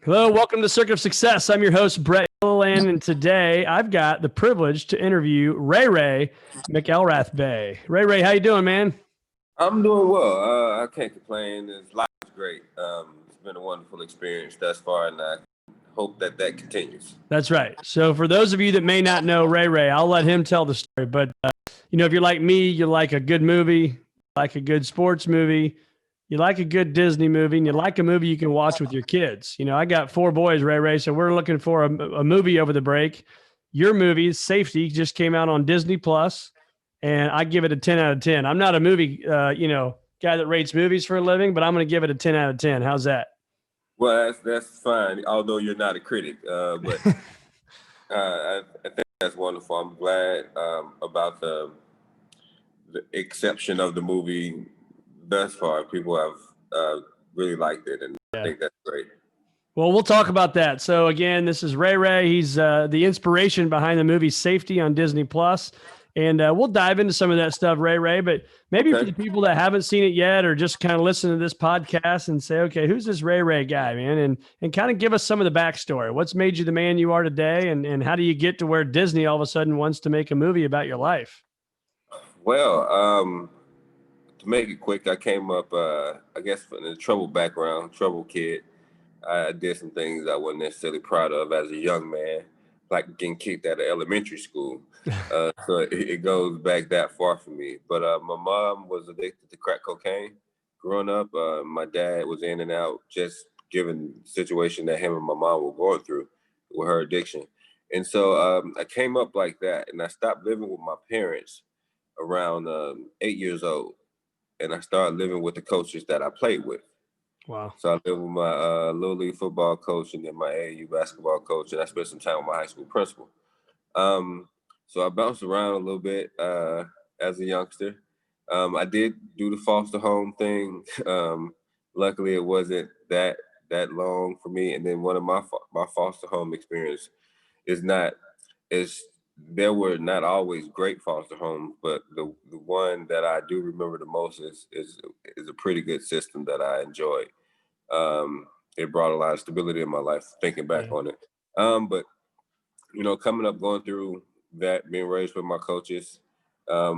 Hello, welcome to Circuit of Success. I'm your host, Brett Gilliland, and today I've got the privilege to interview Ray McElrathbey. Ray, how you doing, man? I'm doing well. I can't complain. Life is great. It's been a wonderful experience thus far, and I hope that continues. That's right. So for those of you that may not know Ray, I'll let him tell the story. But, if you're like me, you like a good movie, like a good sports movie, you like a good Disney movie, and you like a movie you can watch with your kids. I got 4 boys, Ray, so we're looking for a movie over the break. Your movie, Safety, just came out on Disney Plus, and I give it a 10 out of 10. I'm not a movie, guy that rates movies for a living, but I'm going to give it a 10 out of 10. How's that? Well, that's fine. Although you're not a critic, but I think that's wonderful. I'm glad about the exception of the movie thus far. People have really liked it, and I think that's great. Well, we'll talk about that. So again, this is Ray. He's the inspiration behind the movie Safety on Disney Plus. And we'll dive into some of that stuff, Ray. But maybe for the people that haven't seen it yet, or just kind of listen to this podcast and say, okay, who's this Ray guy, man? And kind of give us some of the backstory. What's made you the man you are today? And how do you get to where Disney all of a sudden wants to make a movie about your life? Well, to make it quick, I came up, I guess, from a troubled background, troubled kid. I did some things I wasn't necessarily proud of as a young man, like getting kicked out of elementary school. So it goes back that far for me. But my mom was addicted to crack cocaine growing up. My dad was in and out, just given the situation that him and my mom were going through with her addiction. And so I came up like that, and I stopped living with my parents around 8 years old. And I started living with the coaches that I played with. Wow. So I lived with my Little League football coach and then my AAU basketball coach, and I spent some time with my high school principal. So I bounced around a little bit as a youngster. I did do the foster home thing. Luckily, it wasn't that long for me. And then one of my foster home experience is not is there were not always great foster homes, but the one that I do remember the most is a pretty good system that I enjoyed. It brought a lot of stability in my life, thinking back on it. But coming up, going through that, being raised with my coaches, I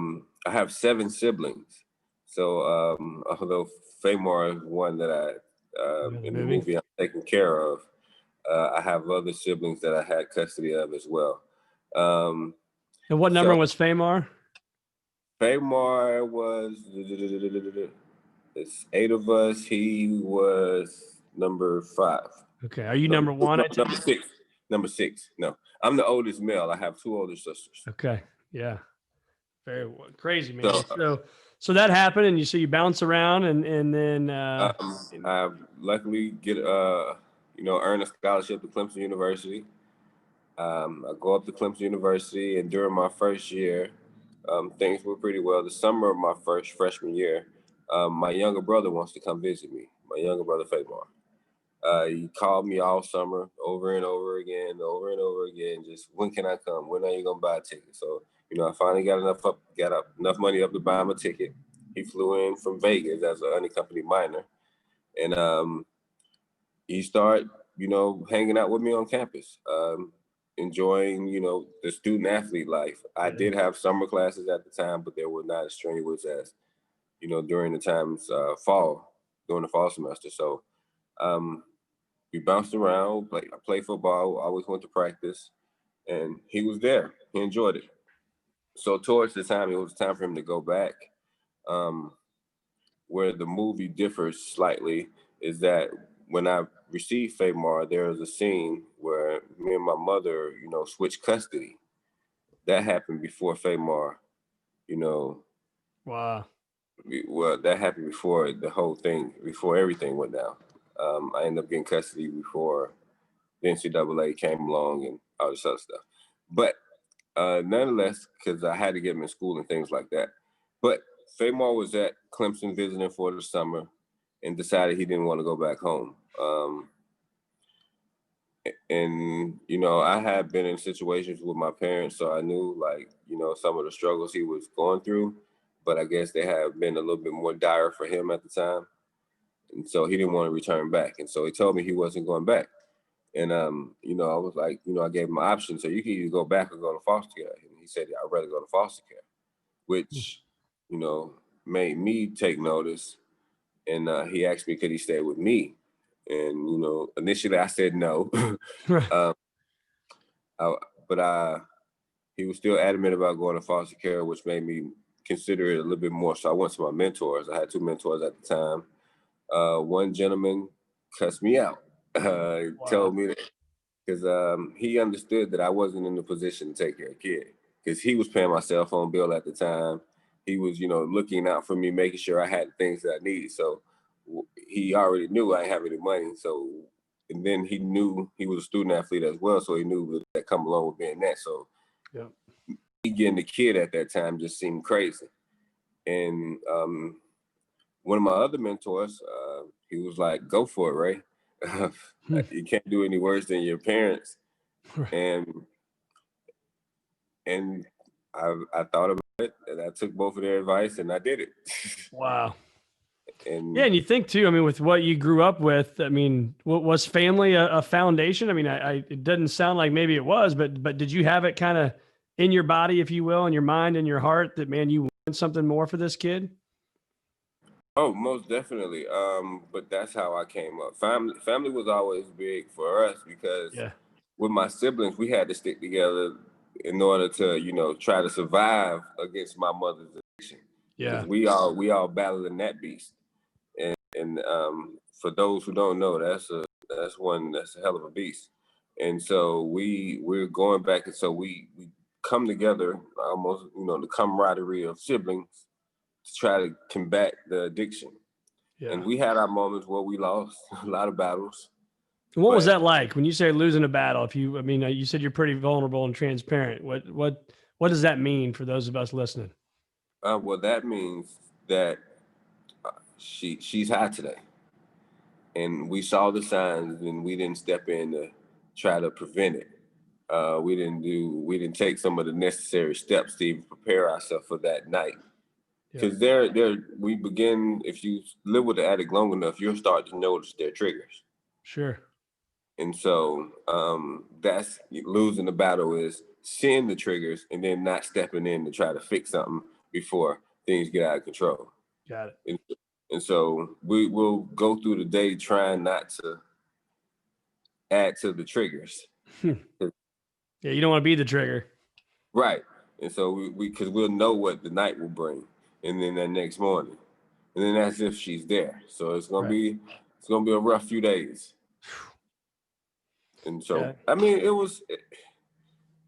have 7 siblings. So although Famar is one that I in the movie I'm taking care of, I have other siblings that I had custody of as well. And what number was Famar? Famar was, it's 8 of us. He was number 5. Okay. Are you number 1? Number 6. Number 6. No, I'm the oldest male. I have 2 older sisters. Okay. Yeah. Very crazy, man. So that happened, and you bounce around, and then I luckily get earn a scholarship to Clemson University. I go up to Clemson University, and during my first year, things were pretty well. The summer of my first freshman year, my younger brother wants to come visit me. My younger brother Famar. He called me all summer, over and over again, just when can I come? When are you gonna buy a ticket? So, I finally got enough money up to buy him a ticket. He flew in from Vegas as an unaccompanied minor. And he started, hanging out with me on campus, enjoying, the student athlete life. I did have summer classes at the time, but they were not as strenuous as, during the times during the fall semester. So we bounced around, I played football, always went to practice, and he was there. He enjoyed it. So towards the time, it was time for him to go back. Where the movie differs slightly is that when I received Famar, there was a scene where me and my mother, switched custody. That happened before Famar, Wow. Well, that happened before the whole thing, before everything went down. I ended up getting custody before the NCAA came along and all this other stuff. But nonetheless, because I had to get him in school and things like that. But Famar was at Clemson visiting for the summer and decided he didn't want to go back home. And I had been in situations with my parents, so I knew, some of the struggles he was going through, but I guess they had been a little bit more dire for him at the time. And so he didn't want to return back. And so he told me he wasn't going back. And I was like, I gave him an option, so you can either go back or go to foster care. And he said, I'd rather go to foster care, which, made me take notice. And he asked me, could he stay with me? And initially I said no. um, I, but he was still adamant about going to foster care, which made me consider it a little bit more. So I went to my mentors. I had 2 mentors at the time. One gentleman cussed me out. Told me that because he understood that I wasn't in the position to take care of kid, because he was paying my cell phone bill at the time. He was, looking out for me, making sure I had the things that I needed. So he already knew I didn't have any money. So, and then he knew he was a student athlete as well. So he knew that come along with being that. So Yeah. me getting the kid at that time just seemed crazy. And one of my other mentors, he was like, go for it, Ray. You can't do any worse than your parents. And I thought about it, and I took both of their advice, and I did it. Wow. And Yeah, and you think too, I mean, with what you grew up with, I mean, was family a foundation? I mean, it doesn't sound like maybe it was, but did you have it kind of in your body, if you will, in your mind and your heart that, man, you want something more for this kid? oh, most definitely. But that's how I came up. Family was always big for us, because Yeah. with my siblings, we had to stick together in order to, try to survive against my mother's addiction. Yeah. Because we all battling that beast. And for those who don't know, that's a hell of a beast. And so we're going back, and so we come together, almost, the camaraderie of siblings, to try to combat the addiction. Yeah. And we had our moments where we lost a lot of battles. And what was But that like when you say losing a battle? I mean, you said you're pretty vulnerable and transparent. What does that mean for those of us listening? well, that means that she's high today, and we saw the signs, and we didn't step in to try to prevent it. We didn't take some of the necessary steps to even prepare ourselves for that night. Yeah. Because we begin, if you live with the addict long enough, you'll start to notice their triggers. Sure. And so that's losing the battle, is seeing the triggers and then not stepping in to try to fix something before things get out of control. Got it. And so we will go through the day trying not to add to the triggers. Yeah, you don't want to be the trigger. Right. And so because we'll know what the night will bring, and then that next morning, and then that's if she's there. So it's gonna Right. be a rough few days. And so Yeah. I mean,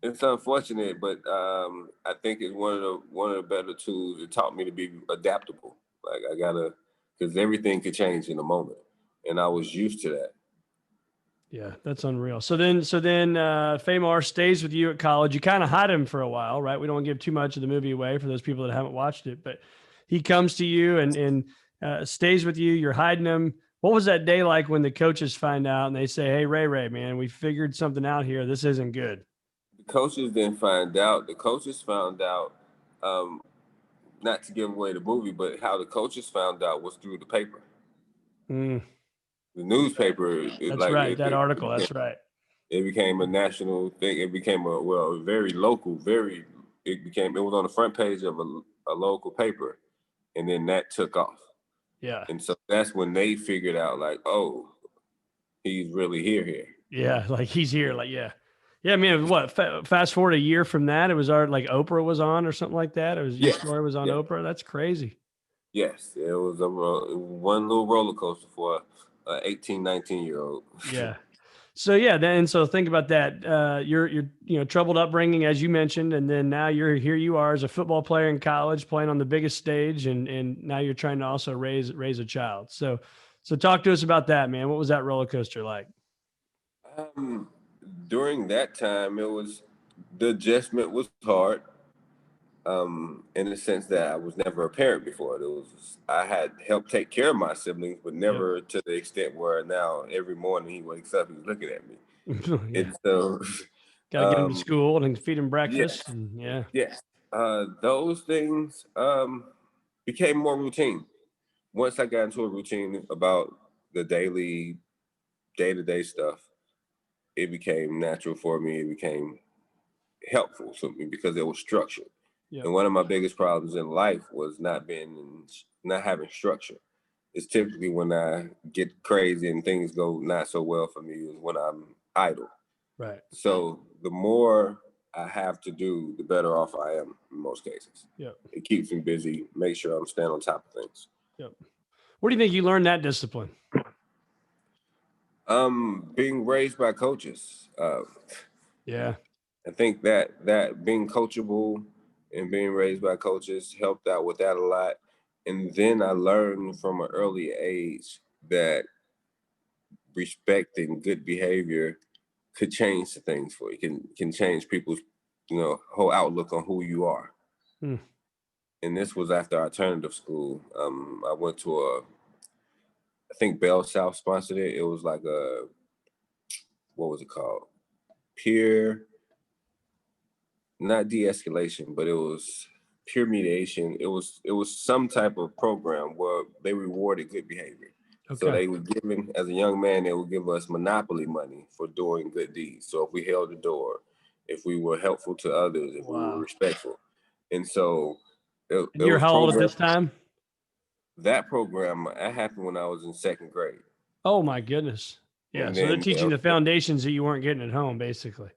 it's unfortunate, but I think it's one of the better tools. It taught me to be adaptable. Like I gotta, because everything could change in a moment, and I was used to that. Yeah, that's unreal. So then, Famar stays with you at college. You kind of hide him for a while, right? We don't want to give too much of the movie away for those people that haven't watched it, but he comes to you and stays with you. You're hiding him. What was that day like when the coaches find out and they say, "Hey, Ray, man, we figured something out here. This isn't good." The coaches didn't find out. The coaches found out, um, not to give away the movie, but how the coaches found out was through the paper. Mm, The newspaper, that's right. That article. That's right. it became a national thing. It became a very local, it was on the front page of a local paper, and then that took off. Yeah. And so that's when they figured out, like, oh, he's really here. Yeah. Like he's here. Like, yeah. Yeah. I mean, what, fast forward a year from that, it was like Oprah was on or something like that. It was, your Yes. story was on Yeah. Oprah. That's crazy. Yes. It was one little roller coaster for a 18, 19-year-old. Yeah. So yeah, so think about that. You're troubled upbringing, as you mentioned, and then now here you are as a football player in college, playing on the biggest stage, and now you're trying to also raise a child. So talk to us about that, man. What was that roller coaster like? Um, During that time, the adjustment was hard. In the sense that I was never a parent before. I had helped take care of my siblings, but Yep. never to the extent where now every morning he wakes up, he's looking at me. Yeah. And so, Got to get him to school and feed him yes, breakfast. And yeah. yes, those things became more routine. Once I got into a routine about the daily, day-to-day stuff, it became natural for me. It became helpful to me because it was structured. Yep. And one of my biggest problems in life was not having structure. It's typically when I get crazy and things go not so well for me is when I'm idle. Right. So the more I have to do, the better off I am in most cases. Yep. It keeps me busy, make sure I'm staying on top of things. Yep. Where do you think you learned that discipline? Being raised by coaches. Yeah. I think that being coachable and being raised by coaches helped out with that a lot. And then I learned from an early age that respect and good behavior could change the things for you, can change people's, whole outlook on who you are. Hmm. And this was after alternative school. I went to I think Bell South sponsored it. It was like what was it called? Peer, not de-escalation, but it was peer mediation. It was some type of program where they rewarded good behavior. Okay. So they were given, as a young man, they would give us monopoly money for doing good deeds. So if we held the door, if we were helpful to others, if we were respectful. And so it And you're was how old at this time? That program, that happened when I was in second grade. Oh my goodness. Yeah. And So they're then teaching the foundations that you weren't getting at home, basically.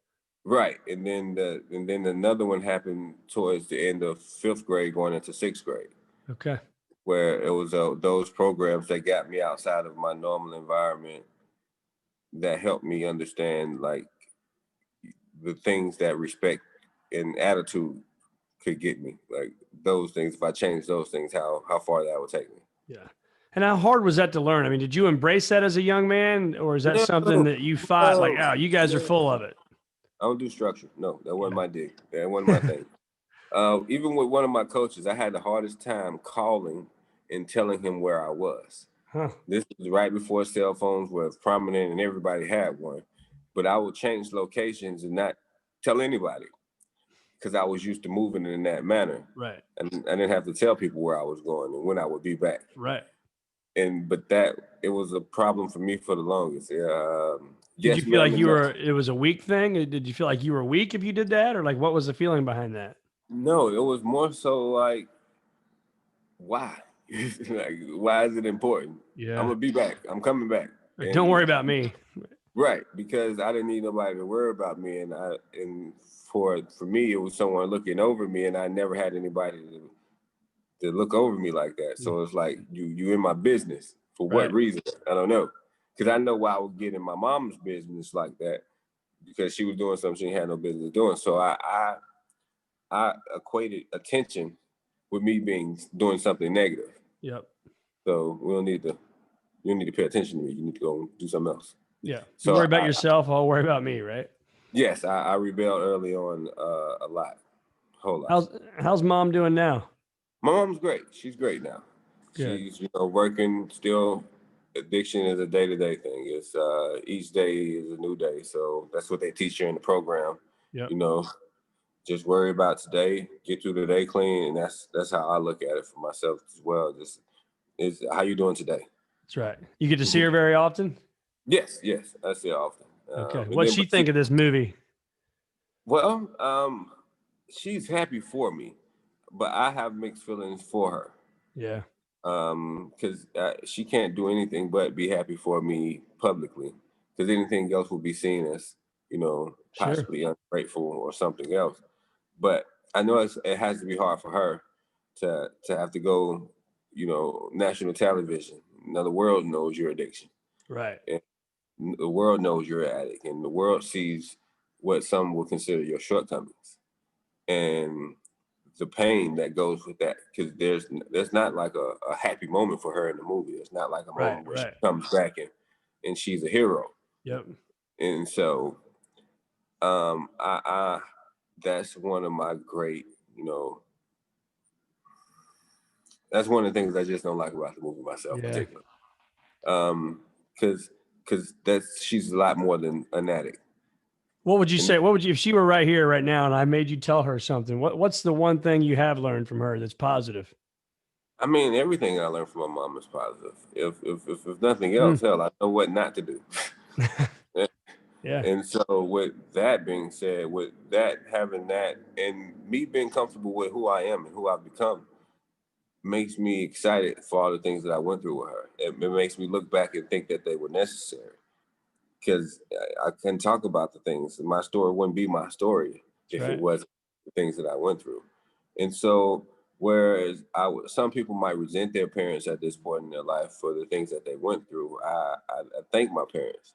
right. And then another one happened towards the end of fifth grade going into sixth grade. Okay. Where it was those programs that got me outside of my normal environment that helped me understand like the things that respect and attitude could get me. Like those things, if I changed those things, how far that would take me. Yeah. And how hard was that to learn? I mean, did you embrace that as a young man, or is that something that you fought like, oh, you guys are full of it? I don't do structure. No, that wasn't my dig. That wasn't my thing. Even with one of my coaches, I had the hardest time calling and telling him where I was. Huh. This was right before cell phones were prominent and everybody had one. But I would change locations and not tell anybody because I was used to moving in that manner. Right. And I didn't have to tell people where I was going and when I would be back. Right. But it was a problem for me for the longest. Did you feel like it was a weak thing? Did you feel like you were weak if you did that? Or like, what was the feeling behind that? No, it was more so like, why? Like, why is it important? Yeah. I'm gonna be back. I'm coming back. Like, don't worry about me. Right, because I didn't need nobody to worry about me, and for me, it was someone looking over me, and I never had anybody to look over me like that. So it's like you in my business for what reason? I don't know, because I know why I would get in my mom's business like that because she was doing something she had no business doing. So I equated attention with me doing something negative. Yep. So you don't need to pay attention to me. You need to go do something else. Yeah. So you worry about yourself, I'll worry about me, right? Yes, I rebelled early on a whole lot. How's mom doing now? My mom's great. She's great now. Good. She's working still. Addiction is a day-to-day thing. It's each day is a new day. So that's what they teach you in the program. Yep. Just worry about today, get through the day clean, and that's how I look at it for myself as well. Just is how you doing today. That's right. You get to see her very often? Yes, I see her often. Okay. What'd she think of this movie? Well, she's happy for me, but I have mixed feelings for her. Yeah. Because she can't do anything but be happy for me publicly. Because anything else would be seen as, possibly ungrateful or something else. But I know it has to be hard for her to have to go, national television. Now the world knows your addiction. Right. And the world knows you're an addict, and the world sees what some would consider your shortcomings. And the pain that goes with that, because there's not like a happy moment for her in the movie. It's not like a moment where she comes back and she's a hero. Yep. And so I that's one of my great, that's one of the things I just don't like about the movie myself, particularly. Because she's a lot more than an addict. What would you say? What would you, if she were right here, right now, and I made you tell her something? What's the one thing you have learned from her that's positive? I mean, everything I learned from my mom is positive. If nothing else, hell, I know what not to do. Yeah. Yeah. And so with that being said, with that, having that, and me being comfortable with who I am and who I've become, makes me excited for all the things that I went through with her. It makes me look back and think that they were necessary, because I can talk about the things. My story wouldn't be my story That's if it right. wasn't the things that I went through. And so, whereas some people might resent their parents at this point in their life for the things that they went through, I thank my parents,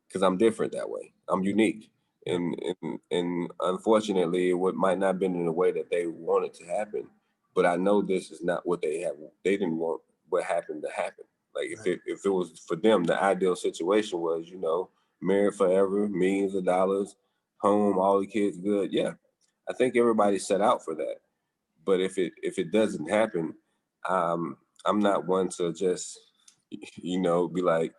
because I'm different that way. I'm unique. Yeah. And unfortunately, it might not have been in the way that they wanted to happen, but I know this is not what they have. They didn't want what happened to happen. Like if it was for them, the ideal situation was, married forever, millions of dollars, home, all the kids good. Yeah, I think everybody set out for that. But if it doesn't happen, I'm not one to just be like,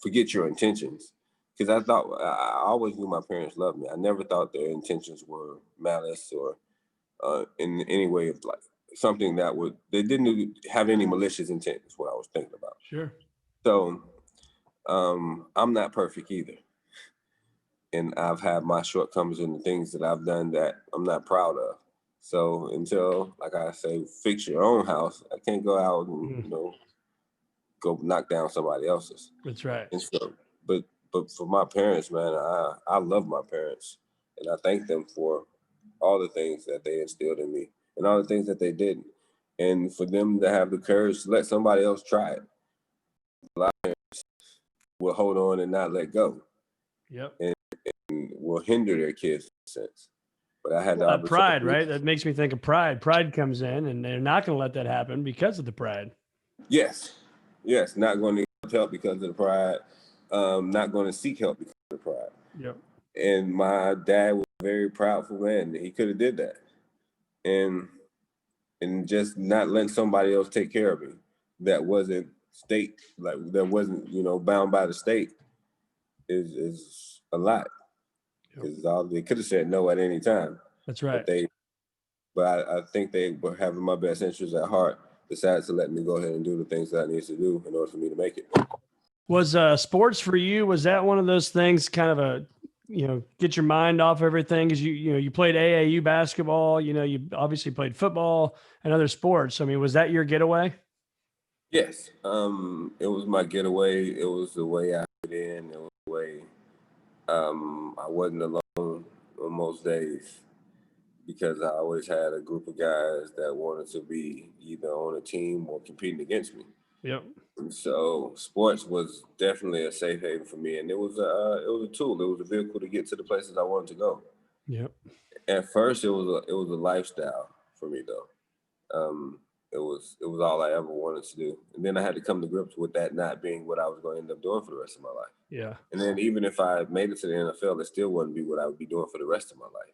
forget your intentions. Because I always knew my parents loved me. I never thought their intentions were malice or in any way of like something that they didn't have any malicious intent is what I was thinking about. Sure. So I'm not perfect either. And I've had my shortcomings in the things that I've done that I'm not proud of. So until, like I say, fix your own house, I can't go out and, go knock down somebody else's. That's right. And so, but for my parents, man, I love my parents, and I thank them for all the things that they instilled in me and all the things that they didn't. And for them to have the courage to let somebody else try it, a lot of parents will hold on and not let go. Yep. And will hinder their kids in a sense. But I had the opportunity. Pride, right? That makes me think of pride. Pride comes in, and they're not going to let that happen because of the pride. Yes, not going to help because of the pride. Not going to seek help because of the pride. Yep. And my dad was a very proudful man. He could have did that, and just not letting somebody else take care of me that wasn't bound by the state is a lot. Because they could have said no at any time. That's right. But I think they were having my best interests at heart, decided to let me go ahead and do the things that I needed to do in order for me to make it. Was sports for you? Was that one of those things, kind of get your mind off everything? Because you played AAU basketball. You obviously played football and other sports. I mean, was that your getaway? Yes, it was my getaway. It was the way I fit in. It was the way I wasn't alone on most days, because I always had a group of guys that wanted to be either on a team or competing against me. Yep. And so sports was definitely a safe haven for me, and it was a tool. It was a vehicle to get to the places I wanted to go. Yep. At first, it was a lifestyle for me though. It was all I ever wanted to do, and then I had to come to grips with that not being what I was going to end up doing for the rest of my life. Yeah. And then even if I made it to the NFL, it still wouldn't be what I would be doing for the rest of my life.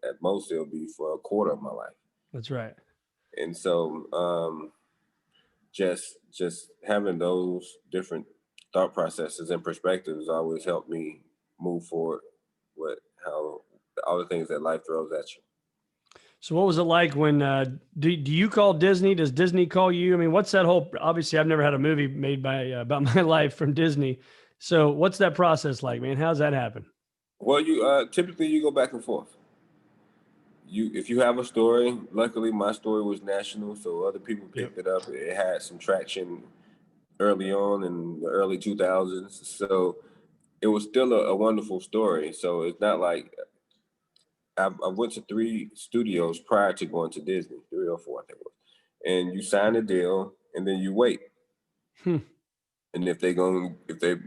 At most, it'll be for a quarter of my life. That's right. And so, just having those different thought processes and perspectives always helped me move forward with how all the things that life throws at you. So what was it like when, do you call Disney? Does Disney call you? I mean, what's that whole, obviously I've never had a movie made by, about my life from Disney. So what's that process like, man? How's that happen? Well, you typically you go back and forth. If you have a story, luckily my story was national, so other people picked it up. It had some traction early on in the early 2000s. So it was still a wonderful story. So it's not like I went to 3 studios prior to going to Disney, 3 or 4, I think it was. And you sign a deal and then you wait. And if they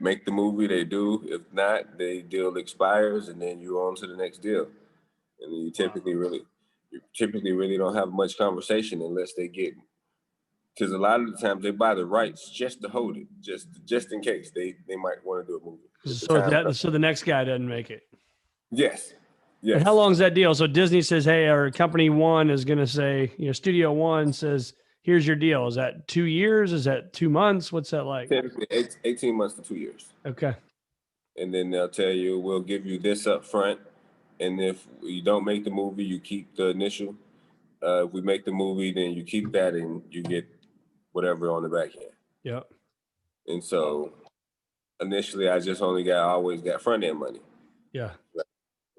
make the movie, they do. If not, the deal expires and then you're on to the next deal. And you typically really don't have much conversation unless they get, because a lot of the times they buy the rights just to hold it, just in case they might want to do a movie. So the next guy doesn't make it. Yes. And how long is that deal? So Disney says, hey, or company one is going to say, studio one says, here's your deal. Is that 2 years? Is that 2 months? What's that like? Typically 18 months to 2 years. Okay. And then they'll tell you, we'll give you this up front. And if you don't make the movie, you keep the initial. If we make the movie, then you keep that and you get whatever on the back end. Yep. And so initially I just always got front end money. Yeah.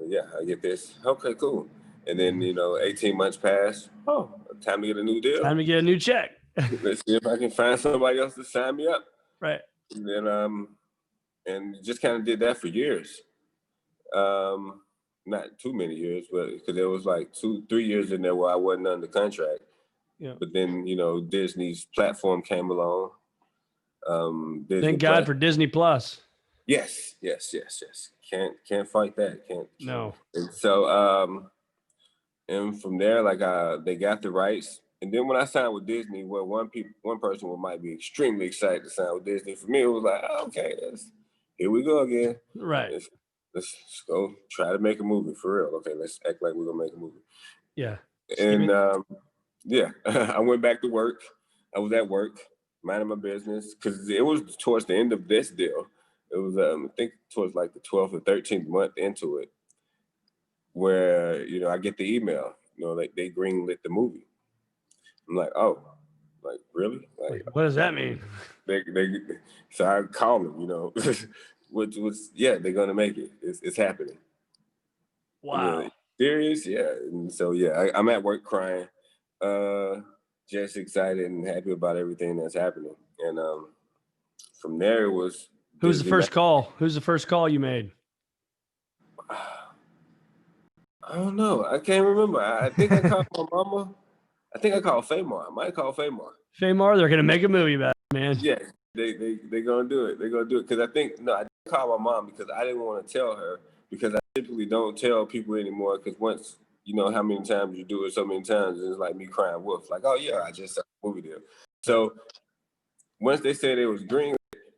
Yeah, I get this. Okay, cool. And then, 18 months pass. Oh, time to get a new deal. Time to get a new check. Let's see if I can find somebody else to sign me up. Right. And then, and just kind of did that for years. Not too many years, but because there was like 2-3 years in there where I wasn't under contract. Yeah. But then, Disney's platform came along. Disney Thank God Plus. for Disney Plus. Yes. Can't fight that. Can't. No. And so, and from there, like they got the rights. And then when I signed with Disney, well, one person might be extremely excited to sign with Disney. For me, it was like, oh, okay, here we go again. Right. Let's go try to make a movie for real. Okay, let's act like we're gonna make a movie. Yeah. And yeah, I went back to work. I was at work, minding my business, because it was towards the end of this deal. It was, I think, towards like the 12th or 13th month into it, where I get the email, like they greenlit the movie. I'm like, oh, like really? Like, what does that mean? They so I call them, what's they're gonna make it. It's happening. Wow. Serious? Yeah. And so I'm at work crying, just excited and happy about everything that's happening. And from there it was. Who's the first call? Who's the first call you made? I don't know. I can't remember. I think I called my mama. I think I called Famar. I might call Famar. Famar, they're gonna make a movie about it, man. Yeah, they're gonna do it. They're gonna do it because I didn't call my mom because I didn't want to tell her, because I typically don't tell people anymore, because once how many times you do it so many times, it's like me crying wolf. Like, oh yeah, I just saw a movie deal. So once they said it was green,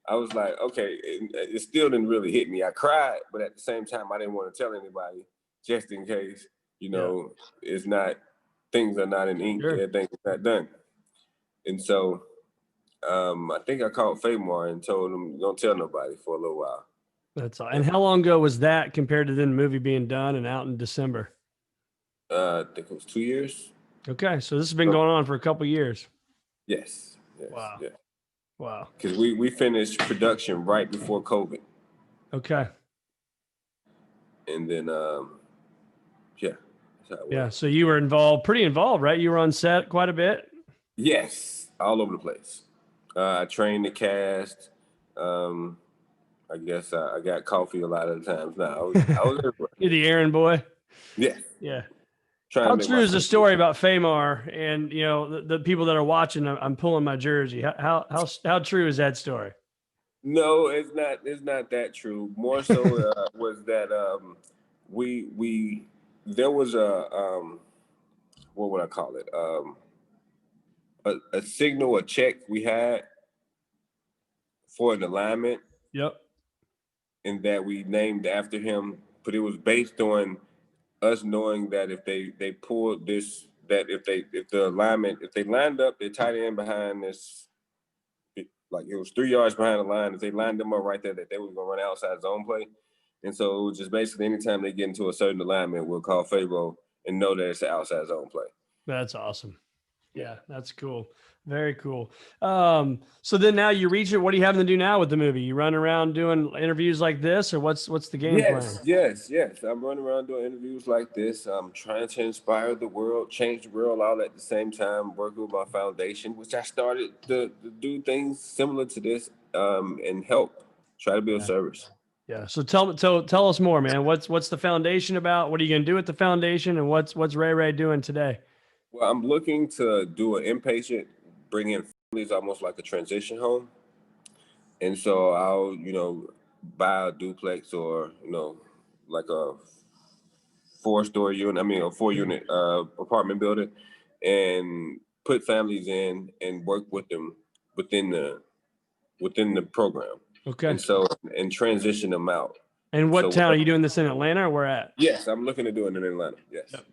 I was like, okay. It still didn't really hit me. I cried, but at the same time, I didn't want to tell anybody, just in case it's not, things are not in ink. Sure. Everything's not done. And so I think I called Famar and told him, don't tell nobody, for a little while. That's all. And how long ago was that compared to the movie being done and out in December? I think it was 2 years. Okay, so this has been going on for a couple of years. Yes. Wow. Yeah. Wow. Because we finished production right before COVID. Okay. And then, yeah. So you were pretty involved, right? You were on set quite a bit. Yes, all over the place. I trained the cast. I guess I got coffee a lot of the times. Now I was everywhere. You're the errand boy. Yeah. Yeah. How true is the story about Famar? And the people that are watching, I'm pulling my jersey. How true is that story? No, it's not. It's not that true. More so was that there was a what would I call it? A signal, a check we had for an alignment. Yep. And that we named after him, but it was based on us knowing that if they pulled this, that if they lined up their tight end behind this, like it was 3 yards behind the line, if they lined them up right there, that they were gonna run outside zone play. And so it was just basically anytime they get into a certain alignment, we'll call Fabo and know that it's an outside zone play. That's awesome. Yeah, that's cool. Very cool. So then now you reach it. What are you having to do now with the movie? You run around doing interviews like this, or what's the game plan? Yes. I'm running around doing interviews like this. I'm trying to inspire the world, change the world all at the same time, working with my foundation, which I started to do things similar to this, and help try to build service. Yeah. So tell us more, man. What's the foundation about? What are you going to do with the foundation, and what's Ray Ray doing today? Well, I'm looking to do an inpatient, bring in families, almost like a transition home. And so I'll, buy a duplex or, like a 4-story unit, a 4-unit apartment building, and put families in and work with them within the program. Okay. And transition them out. And what town are you doing this in? Atlanta, or where at? Yes, I'm looking to do it in Atlanta. Yes. Yep.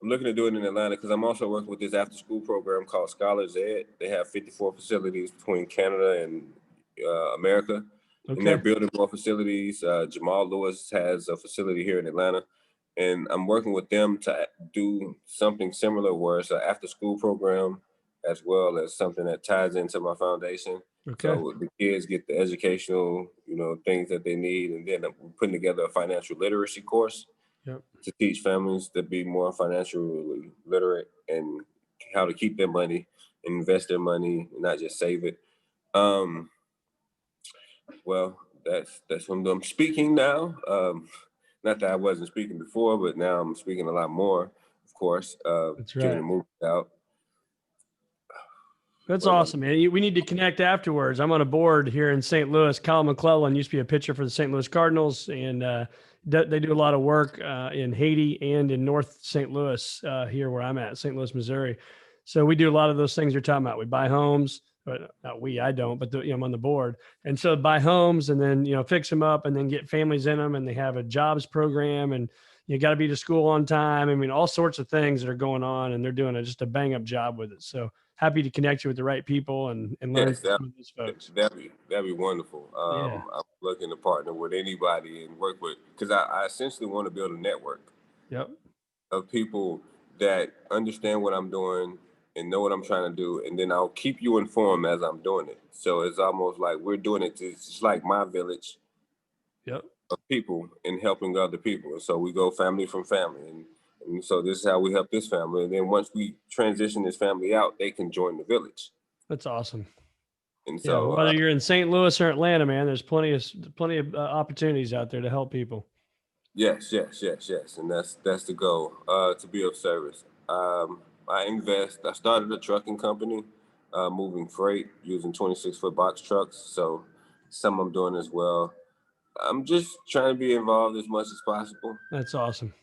I'm looking to do it in Atlanta because I'm also working with this after-school program called Scholars Ed. They have 54 facilities between Canada and America. Okay. And they're building more facilities. Jamal Lewis has a facility here in Atlanta. And I'm working with them to do something similar where it's an after-school program as well as something that ties into my foundation. Okay. So the kids get the educational, things that they need, and then we're putting together a financial literacy course Yep. to teach families to be more financially literate and how to keep their money, invest their money, and not just save it. Well, that's when I'm speaking now. Not that I wasn't speaking before, but now I'm speaking a lot more. Of course, That's getting right. the movie out. That's But awesome, man. We need to connect afterwards. I'm on a board here in St. Louis. Kyle McClellan used to be a pitcher for the St. Louis Cardinals, and they do a lot of work in Haiti and in North St. Louis here where I'm at, St. Louis, Missouri. So we do a lot of those things you're talking about. We buy homes, but not we, I don't, but I'm on the board. And so buy homes and then, fix them up and then get families in them, and they have a jobs program, and you got to be to school on time. I mean, all sorts of things that are going on, and they're doing just a bang up job with it. So happy to connect you with the right people and learn yes, from these folks. that'd be wonderful. Yeah. I'm looking to partner with anybody and work with, because I essentially want to build a network Yep. of people that understand what I'm doing and know what I'm trying to do, and then I'll keep you informed as I'm doing it. So it's almost like we're doing it. It's just like my village Yep. of people and helping other people. And so we go family from family, and so this is how we help this family. And then once we transition this family out, they can join the village. That's awesome. And Yeah. so Whether you're in St. Louis or Atlanta, man, there's plenty of opportunities out there to help people. yes, and that's the goal, to be of service. I invest. I started a trucking company, moving freight using 26-foot box trucks. So some I'm doing as well. I'm just trying to be involved as much as possible. That's awesome.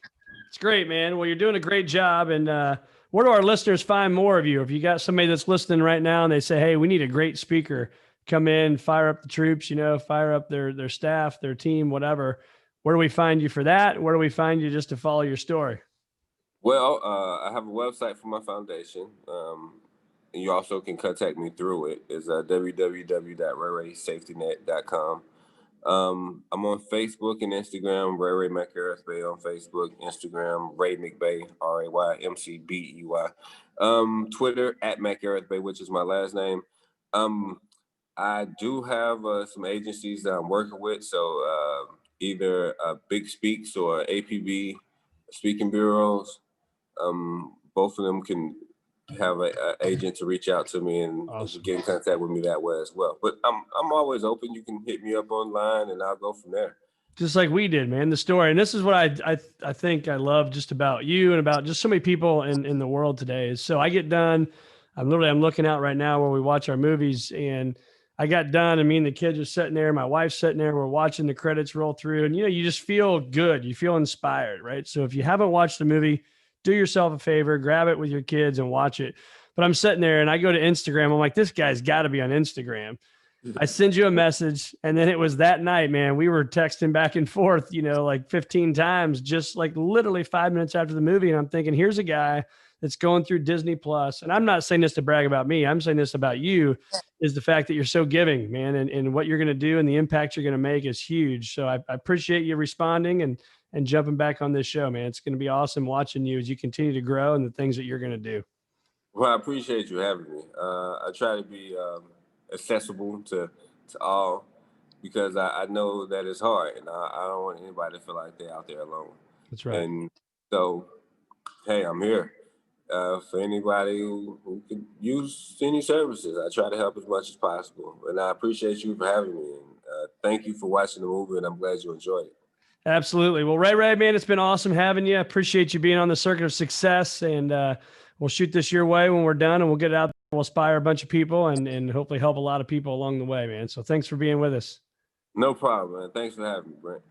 It's great, man. Well, you're doing a great job. And where do our listeners find more of you? If you got somebody that's listening right now and they say, hey, we need a great speaker, come in, fire up the troops, fire up their staff, their team, whatever. Where do we find you for that? Where do we find you just to follow your story? Well, I have a website for my foundation. And you also can contact me through it. It's www.rayraysafetynet.com. I'm on Facebook and Instagram, Ray McElrathbey on Facebook, Instagram, Ray McBay, RayMcBey. Twitter at McElrathbey, which is my last name. I do have some agencies that I'm working with. So either Big Speaks or APB speaking bureaus. Both of them can have a agent to reach out to me and Awesome. get in contact with me that way as well. But I'm always open. You can hit me up online and I'll go from there. Just like we did, man, the story. And this is what I think I love just about you and about just so many people in the world today is, so I get done. I'm looking out right now where we watch our movies, and I got done, and me and the kids are sitting there. My wife's sitting there. We're watching the credits roll through, and you just feel good. You feel inspired, right? So if you haven't watched the movie, do yourself a favor, grab it with your kids and watch it. But I'm sitting there and I go to Instagram. I'm like, this guy's got to be on Instagram. I send you a message, and then it was that night, man. We were texting back and forth, like 15 times, just like literally 5 minutes after the movie. And I'm thinking, here's a guy that's going through Disney Plus. And I'm not saying this to brag about me. I'm saying this about you, is the fact that you're so giving, man, and what you're going to do and the impact you're going to make is huge. So I appreciate you responding and jumping back on this show, man. It's going to be awesome watching you as you continue to grow and the things that you're going to do. Well, I appreciate you having me. I try to be accessible to all, because I know that it's hard, and I don't want anybody to feel like they're out there alone. That's right. And so, hey, I'm here for anybody who could use any services. I try to help as much as possible, and I appreciate you for having me. And thank you for watching the movie, and I'm glad you enjoyed it. Absolutely. Well, Ray, man, it's been awesome having you. I appreciate you being on the circuit of success, and we'll shoot this your way when we're done, and we'll get it out there. We'll inspire a bunch of people and hopefully help a lot of people along the way, man. So thanks for being with us. No problem, man. Thanks for having me, Brent.